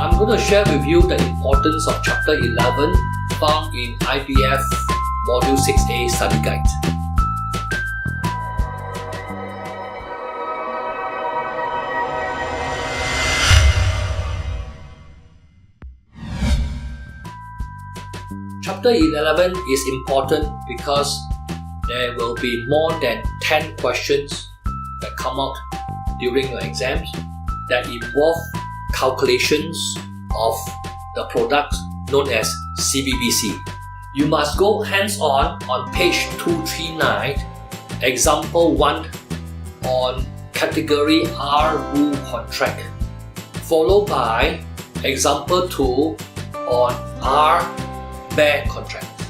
I'm going to share with you the importance of Chapter 11 found in IBF Module 6A Study Guide. Chapter 11 is important because there will be more than 10 questions that come out during your exams that involve calculations of the product known as CBBC. You must go hands-on on page 239, example 1 on category R rule contract, followed by example 2 on R bear contract.